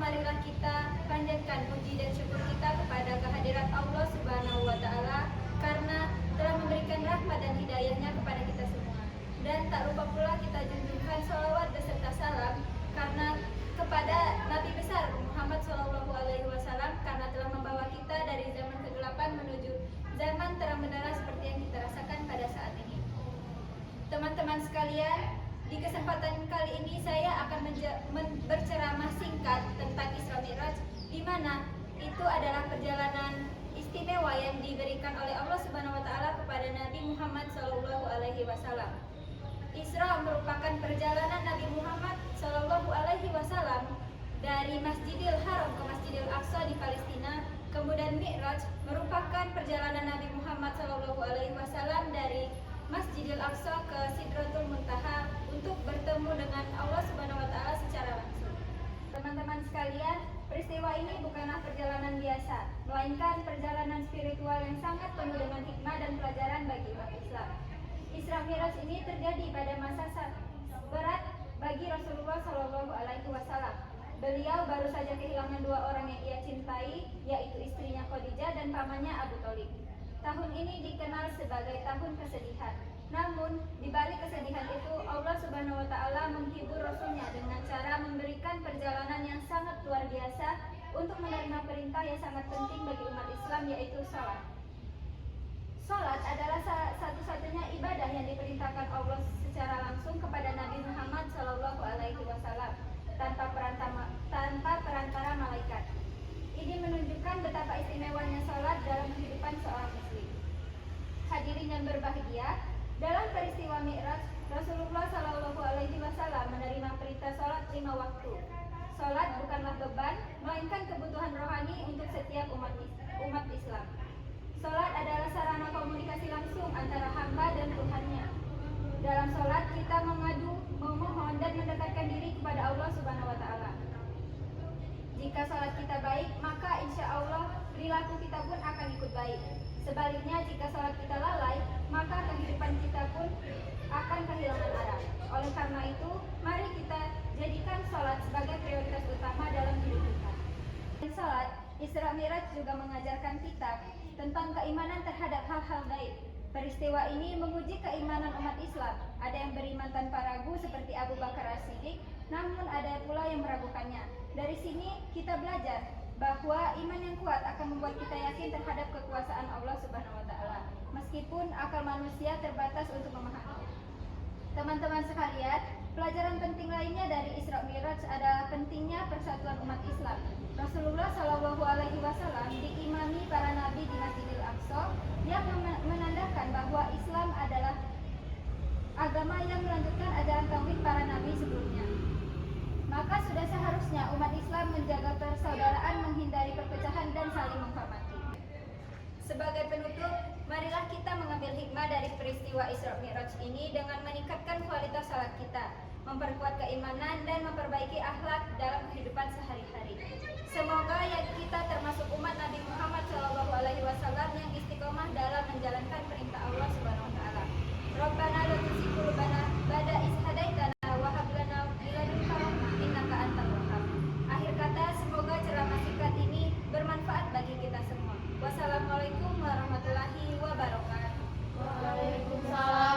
marilah kita panjatkan puji dan syukur kita kepada kehadirat Allah Subhanahu wa Ta'ala karena telah memberikan rahmat dan hidayahnya kepada kita semua. Dan tak lupa pula kita junjungkan sholawat beserta salam karena kepada Nabi besar Muhammad SAW karena telah membawa kita dari zaman kegelapan menuju zaman terang benderang seperti yang kita rasakan pada saat ini. Teman-teman sekalian, di kesempatan kali ini saya akan berceramah singkat tentang Isra Mi'raj, di mana itu adalah perjalanan istimewa yang diberikan oleh Allah Subhanahu wa Ta'ala kepada Nabi Muhammad SAW. Isra merupakan perjalanan Nabi Muhammad SAW dari Masjidil Haram ke Masjidil Aqsa di Palestina. Kemudian Mi'raj merupakan perjalanan Nabi Muhammad SAW dari Masjidil Aqsa ke Sidratul Muntaha untuk bertemu dengan Allah Subhanahu wa Ta'ala secara langsung. Teman-teman sekalian, peristiwa ini bukanlah perjalanan biasa, melainkan perjalanan spiritual yang sangat penuh dengan hikmah dan pelajaran bagi umat Islam. Isra Mi'raj ini terjadi pada masa berat bagi Rasulullah SAW. Beliau baru saja kehilangan dua orang yang ia cintai, yaitu istrinya Khadijah dan pamannya Abu Thalib. Tahun ini dikenal sebagai tahun kesedihan. Namun, di balik kesedihan itu, Allah Subhanahu wa Ta'ala menghibur Rasulnya dengan cara memberikan perjalanan yang sangat luar biasa untuk menerima perintah yang sangat penting bagi umat Islam, yaitu sholat. Sholat adalah satu-satunya ibadah yang diperintahkan Allah secara langsung kepada Nabi Muhammad SAW tanpa perantara malaikat. Ini menunjukkan betapa istimewanya sholat dalam kehidupan seorang muslim. Hadirin yang berbahagia, dalam peristiwa Mi'raj, Rasulullah SAW menerima perintah sholat 5 waktu. Sholat bukanlah beban, melainkan kebutuhan rohani untuk setiap umat Islam. Sholat adalah sarana komunikasi langsung antara hamba dan Tuhannya. Dalam sholat kita mengadu, memohon dan mendekatkan diri kepada Allah Subhanahu wa Ta'ala. Jika sholat kita baik, maka insya Allah perilaku kita pun akan ikut baik. Sebaliknya, jika sholat kita lalai, maka kehidupan kita pun akan kehilangan arah. Oleh karena itu, mari kita jadikan sholat sebagai prioritas utama dalam hidup kita. Selain sholat, Isra Mi'raj juga mengajarkan kita tentang keimanan terhadap hal-hal gaib. Peristiwa ini menguji keimanan umat Islam. Ada yang beriman tanpa ragu seperti Abu Bakar As-Siddiq, namun ada pula yang meragukannya. Dari sini kita belajar bahwa iman yang kuat akan membuat kita yakin terhadap kekuasaan Allah Subhanahu wa Ta'ala, meskipun akal manusia terbatas untuk memahaminya. Teman-teman sekalian, pelajaran penting lainnya dari Isra Mi'raj adalah pentingnya persatuan umat Islam. Rasulullah SAW diimami para nabi di Masjidil Aqsa yang menandakan bahwa Islam adalah agama yang melanjutkan ajaran tauhid para nabi sebelumnya. Maka sudah seharusnya umat Islam menjaga persaudaraan, menghindari perpecahan dan saling menghormati. Sebagai penutup, marilah kita mengambil hikmah dari peristiwa Isra Mi'raj ini dengan meningkatkan kualitas salat kita, memperkuat keimanan dan memperbaiki akhlak dalam kehidupan sehari-hari. Semoga yang kita termasuk umat Nabi Muhammad SAW yang istiqomah dalam menjalankan perintah Allah Subhanahu wa Ta'ala. Rabbana la tuzigh qulubana ba'da idh hadaitana wa hab lana min ladunka rahmah innaka antal wahhab. Akhir kata, semoga ceramah singkat ini bermanfaat bagi kita semua. Wassalamualaikum warahmatullahi wabarakatuh. Waalaikumsalam.